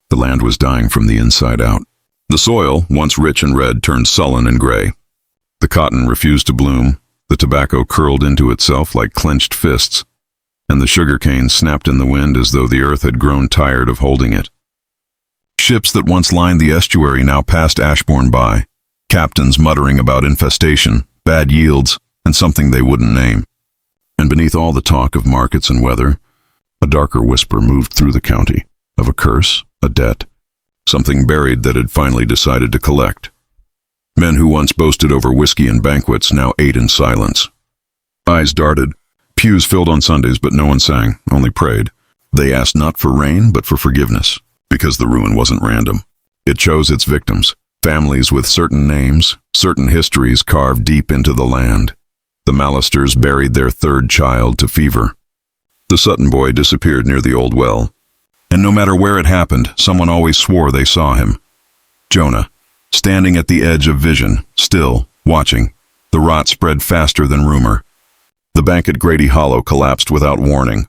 The land was dying from the inside out. The soil, once rich and red, turned sullen and gray. The cotton refused to bloom, the tobacco curled into itself like clenched fists, and the sugarcane snapped in the wind as though the earth had grown tired of holding it. Ships that once lined the estuary now passed Ashbourne by, captains muttering about infestation, bad yields, and something they wouldn't name. And beneath all the talk of markets and weather, a darker whisper moved through the county, of a curse, a debt, something buried that had finally decided to collect. Men who once boasted over whiskey and banquets now ate in silence. Eyes darted, pews filled on Sundays, but no one sang, only prayed. They asked not for rain, but for forgiveness, because the ruin wasn't random. It chose its victims, families with certain names, certain histories carved deep into the land. The Mallisters buried their third child to fever. The Sutton boy disappeared near the old well, and no matter where it happened, someone always swore they saw him. Jonah, standing at the edge of vision, still, watching. The rot spread faster than rumor. The bank at Grady Hollow collapsed without warning.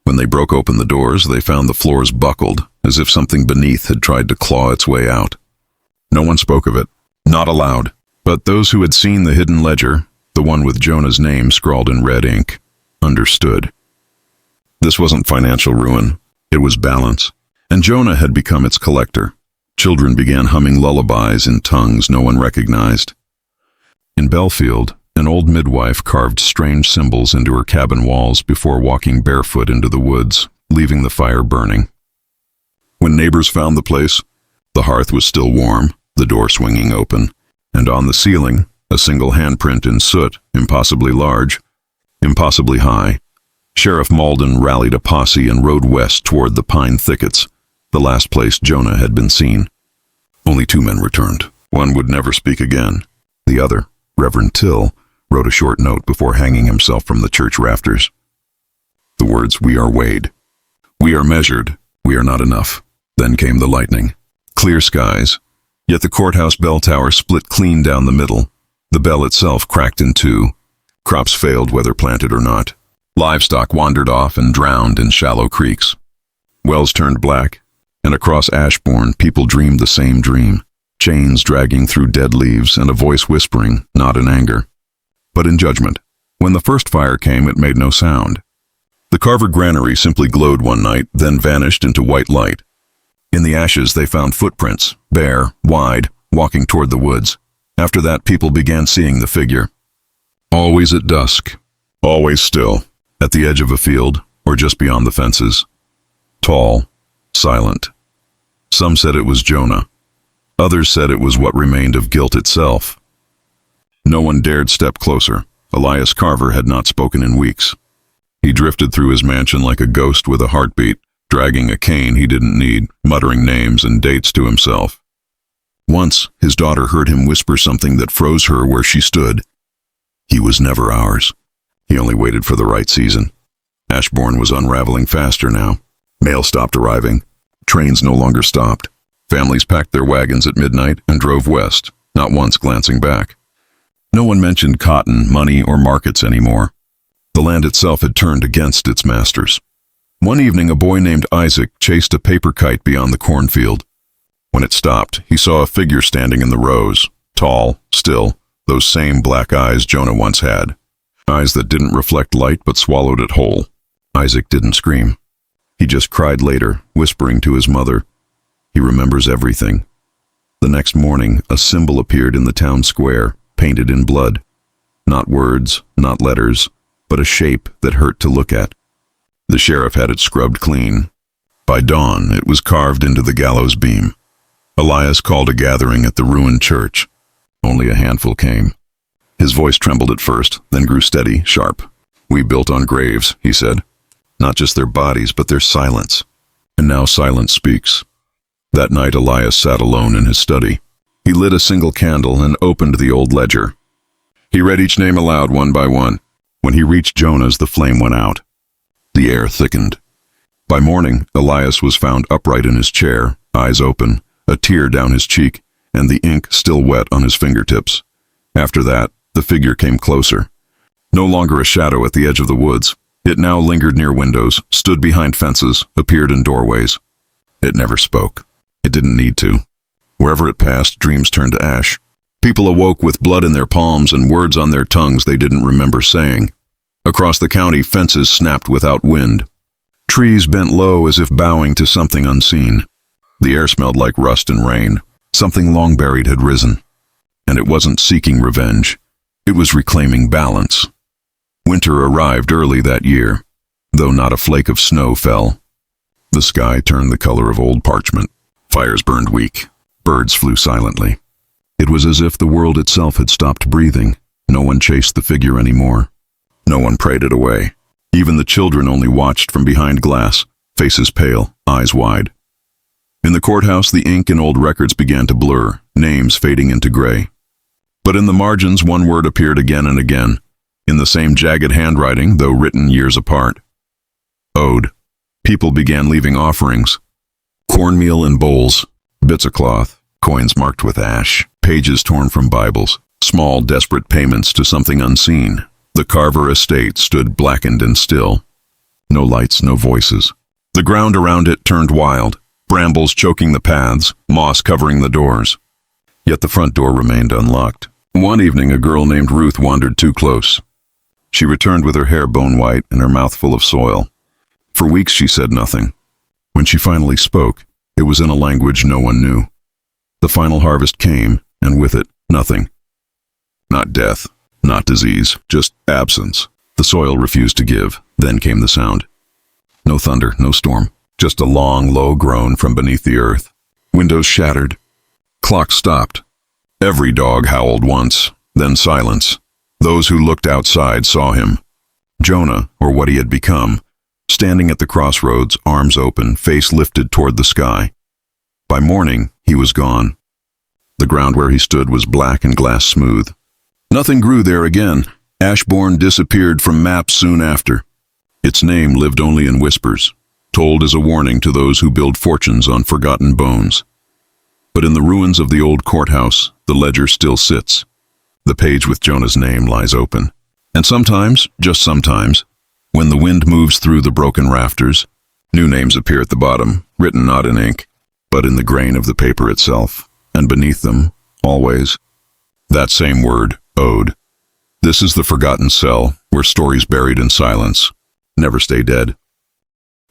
When they broke open the doors, they found the floors buckled, as if something beneath had tried to claw its way out. No one spoke of it, not aloud, but those who had seen the hidden ledger, the one with Jonah's name scrawled in red ink, understood. This wasn't financial ruin, it was balance, and Jonah had become its collector. Children began humming lullabies in tongues no one recognized. In Belfield, an old midwife carved strange symbols into her cabin walls before walking barefoot into the woods, leaving the fire burning. When neighbors found the place, the hearth was still warm, the door swinging open, and on the ceiling, a single handprint in soot, impossibly large, impossibly high. Sheriff Malden rallied a posse and rode west toward the pine thickets, the last place Jonah had been seen. Only 2 men returned. One would never speak again. The other, Reverend Till, wrote a short note before hanging himself from the church rafters. The words, "We are weighed. We are measured. We are not enough." Then came the lightning. Clear skies. Yet the courthouse bell tower split clean down the middle. The bell itself cracked in 2. Crops failed whether planted or not. Livestock wandered off and drowned in shallow creeks. Wells turned black, and across Ashbourne people dreamed the same dream, chains dragging through dead leaves and a voice whispering, not in anger, but in judgment. When the first fire came, it made no sound. The Carver granary simply glowed one night, then vanished into white light. In the ashes they found footprints, bare, wide, walking toward the woods. After that, people began seeing the figure. Always at dusk, always still, at the edge of a field, or just beyond the fences. Tall, silent. Some said it was Jonah. Others said it was what remained of guilt itself. No one dared step closer. Elias Carver had not spoken in weeks. He drifted through his mansion like a ghost with a heartbeat, dragging a cane he didn't need, muttering names and dates to himself. Once, his daughter heard him whisper something that froze her where she stood. He was never ours. He only waited for the right season. Ashbourne was unraveling faster now. Mail stopped arriving. Trains no longer stopped. Families packed their wagons at midnight and drove west, not once glancing back. No one mentioned cotton, money, or markets anymore. The land itself had turned against its masters. One evening, a boy named Isaac chased a paper kite beyond the cornfield. When it stopped, he saw a figure standing in the rows, tall, still, those same black eyes Jonah once had. Eyes that didn't reflect light but swallowed it whole. Isaac didn't scream. He just cried later, whispering to his mother. He remembers everything. The next morning, a symbol appeared in the town square, painted in blood. Not words, not letters, but a shape that hurt to look at. The sheriff had it scrubbed clean. By dawn, it was carved into the gallows beam. Elias called a gathering at the ruined church. Only a handful came. His voice trembled at first, then grew steady, sharp. "We built on graves," he said. "Not just their bodies, but their silence. And now silence speaks." That night Elias sat alone in his study. He lit a single candle and opened the old ledger. He read each name aloud one by one. When he reached Jonah's, the flame went out. The air thickened. By morning, Elias was found upright in his chair, eyes open, a tear down his cheek, and the ink still wet on his fingertips. After that, the figure came closer. No longer a shadow at the edge of the woods. It now lingered near windows, stood behind fences, appeared in doorways. It never spoke. It didn't need to. Wherever it passed, dreams turned to ash. People awoke with blood in their palms and words on their tongues they didn't remember saying. Across the county, fences snapped without wind. Trees bent low as if bowing to something unseen. The air smelled like rust and rain. Something long buried had risen. And it wasn't seeking revenge. It was reclaiming balance. Winter arrived early that year, though not a flake of snow fell. The sky turned the color of old parchment. Fires burned weak. Birds flew silently. It was as if the world itself had stopped breathing. No one chased the figure anymore. No one prayed it away. Even the children only watched from behind glass, faces pale, eyes wide. In the courthouse, the ink in old records began to blur, names fading into gray. But in the margins, one word appeared again and again, in the same jagged handwriting, though written years apart. Owed. People began leaving offerings. Cornmeal in bowls, bits of cloth, coins marked with ash, pages torn from Bibles, small, desperate payments to something unseen. The Carver estate stood blackened and still. No lights, no voices. The ground around it turned wild, brambles choking the paths, moss covering the doors. Yet the front door remained unlocked. One evening, a girl named Ruth wandered too close. She returned with her hair bone white and her mouth full of soil. For weeks she said nothing. When she finally spoke, it was in a language no one knew. The final harvest came, and with it, nothing. Not death, not disease, just absence. The soil refused to give. Then came the sound. No thunder, no storm, just a long, low groan from beneath the earth. Windows shattered. Clocks stopped. Every dog howled once, then silence. Those who looked outside saw him. Jonah, or what he had become, standing at the crossroads, arms open, face lifted toward the sky. By morning, he was gone. The ground where he stood was black and glass smooth. Nothing grew there again. Ashbourne disappeared from maps soon after. Its name lived only in whispers, told as a warning to those who build fortunes on forgotten bones. But in the ruins of the old courthouse, the ledger still sits. The page with Jonah's name lies open. And sometimes, just sometimes, when the wind moves through the broken rafters, new names appear at the bottom, written not in ink, but in the grain of the paper itself, and beneath them, always, that same word, owed. This is the forgotten cell, where stories buried in silence never stay dead.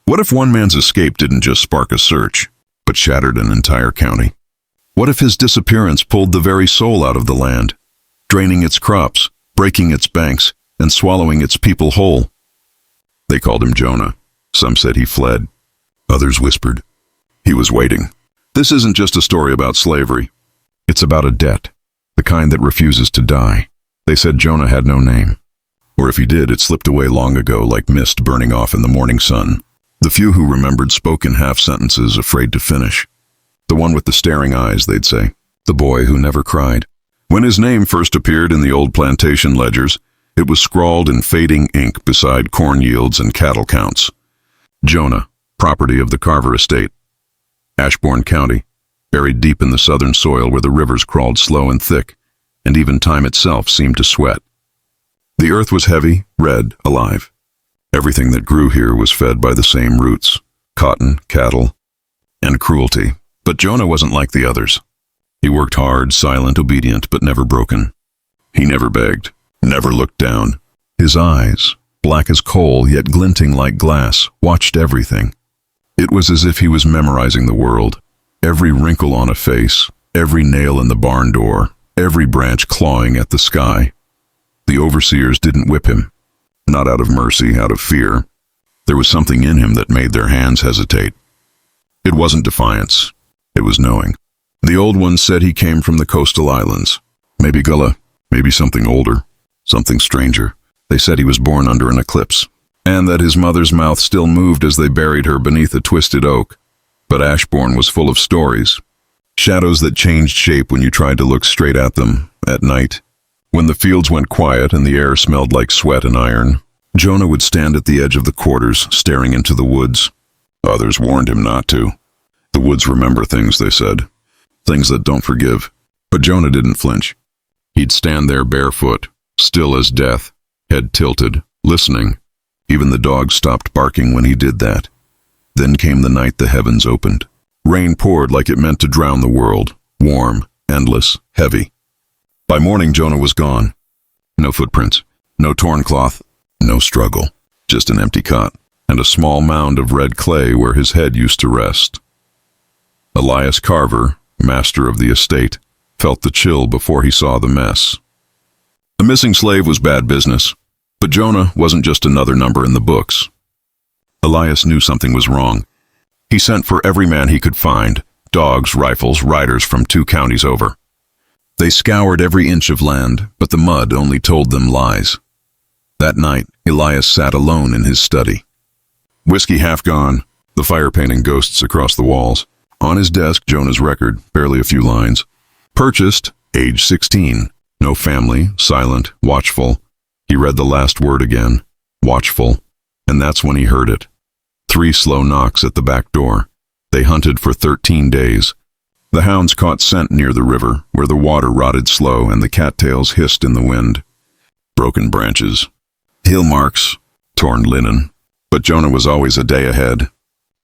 What if one man's escape didn't just spark a search, but shattered an entire county? What if his disappearance pulled the very soul out of the land, draining its crops, breaking its banks, and swallowing its people whole? They called him Jonah. Some said he fled. Others whispered he was waiting. This isn't just a story about slavery. It's about a debt, the kind that refuses to die. They said Jonah had no name. Or if he did, it slipped away long ago like mist burning off in the morning sun. The few who remembered spoke in half sentences, afraid to finish. The one with the staring eyes, they'd say. The boy who never cried. When his name first appeared in the old plantation ledgers, it was scrawled in fading ink beside corn yields and cattle counts. Jonah, property of the Carver estate. Ashbourne County, buried deep in the southern soil where the rivers crawled slow and thick, and even time itself seemed to sweat. The earth was heavy, red, alive. Everything that grew here was fed by the same roots, cotton, cattle, and cruelty. But Jonah wasn't like the others. He worked hard, silent, obedient, but never broken. He never begged, never looked down. His eyes, black as coal yet glinting like glass, watched everything. It was as if he was memorizing the world. Every wrinkle on a face, every nail in the barn door, every branch clawing at the sky. The overseers didn't whip him. Not out of mercy, out of fear. There was something in him that made their hands hesitate. It wasn't defiance. It was knowing. The old ones said he came from the coastal islands. Maybe Gullah, maybe something older, something stranger. They said he was born under an eclipse, and that his mother's mouth still moved as they buried her beneath a twisted oak. But Ashbourne was full of stories. Shadows that changed shape when you tried to look straight at them at night. When the fields went quiet and the air smelled like sweat and iron, Jonah would stand at the edge of the quarters, staring into the woods. Others warned him not to. The woods remember things, they said. Things that don't forgive. But Jonah didn't flinch. He'd stand there barefoot, still as death, head tilted, listening. Even the dogs stopped barking when he did that. Then came the night the heavens opened. Rain poured like it meant to drown the world, warm, endless, heavy. By morning, Jonah was gone. No footprints, no torn cloth, no struggle, just an empty cot and a small mound of red clay where his head used to rest. Elias Carver, master of the estate, felt the chill before he saw the mess. A missing slave was bad business, but Jonah wasn't just another number in the books. Elias knew something was wrong. He sent for every man he could find, dogs, rifles, riders from 2 counties over. They scoured every inch of land, but the mud only told them lies. That night, Elias sat alone in his study. Whiskey half gone, the fire painting ghosts across the walls. On his desk, Jonah's record, barely a few lines. Purchased, age 16. No family, silent, watchful. He read the last word again, watchful, and that's when he heard it. 3 slow knocks at the back door. They hunted for 13 days. The hounds caught scent near the river, where the water rotted slow and the cattails hissed in the wind. Broken branches, heel marks, torn linen. But Jonah was always a day ahead.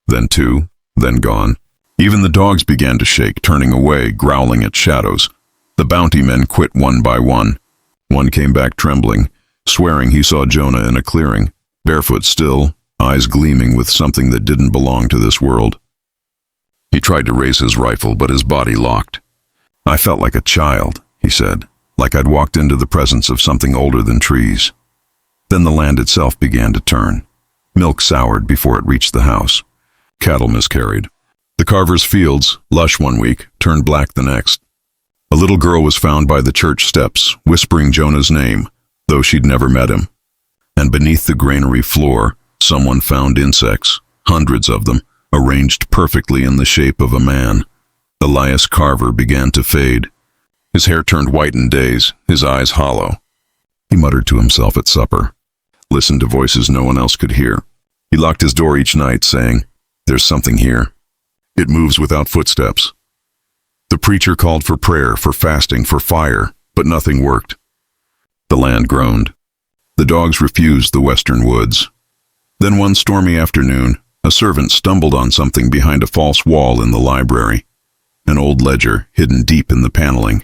Then 2, then gone. Even the dogs began to shake, turning away, growling at shadows. The bounty men quit one by one. One came back trembling, swearing he saw Jonah in a clearing, barefoot still, eyes gleaming with something that didn't belong to this world. He tried to raise his rifle, but his body locked. I felt like a child, he said, like I'd walked into the presence of something older than trees. Then the land itself began to turn. Milk soured before it reached the house. Cattle miscarried. The Carver's fields, lush one week, turned black the next. A little girl was found by the church steps, whispering Jonah's name, though she'd never met him. And beneath the granary floor, someone found insects, hundreds of them, arranged perfectly in the shape of a man. Elias Carver began to fade. His hair turned white in days, his eyes hollow. He muttered to himself at supper, listened to voices no one else could hear. He locked his door each night, saying, "There's something here. It moves without footsteps." The preacher called for prayer, for fasting, for fire, but nothing worked. The land groaned. The dogs refused the western woods. Then one stormy afternoon, a servant stumbled on something behind a false wall in the library, an old ledger hidden deep in the paneling.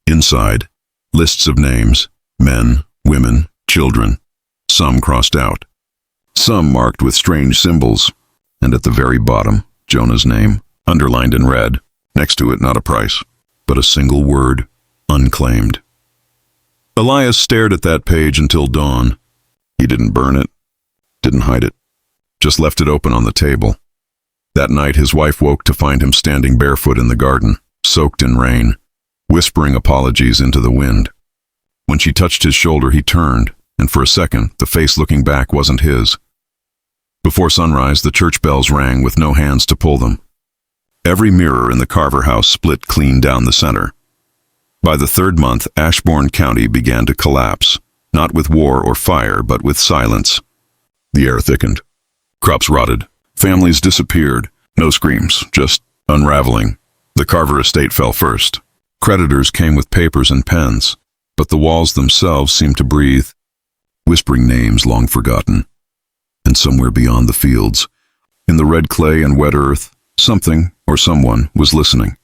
Inside, lists of names, men, women, children, some crossed out, some marked with strange symbols, and at the very bottom, Jonah's name, underlined in red. Next to it, not a price, but a single word, unclaimed. Elias stared at that page until dawn. He didn't burn it, didn't hide it, just left it open on the table. That night, his wife woke to find him standing barefoot in the garden, soaked in rain, whispering apologies into the wind. When she touched his shoulder, he turned, and for a second, the face looking back wasn't his. Before sunrise, the church bells rang with no hands to pull them. Every mirror in the Carver house split clean down the center. By the 3rd month, Ashbourne County began to collapse, not with war or fire, but with silence. The air thickened. Crops rotted. Families disappeared. No screams, just unraveling. The Carver estate fell first. Creditors came with papers and pens, but the walls themselves seemed to breathe, whispering names long forgotten. And somewhere beyond the fields, in the red clay and wet earth, something or someone was listening.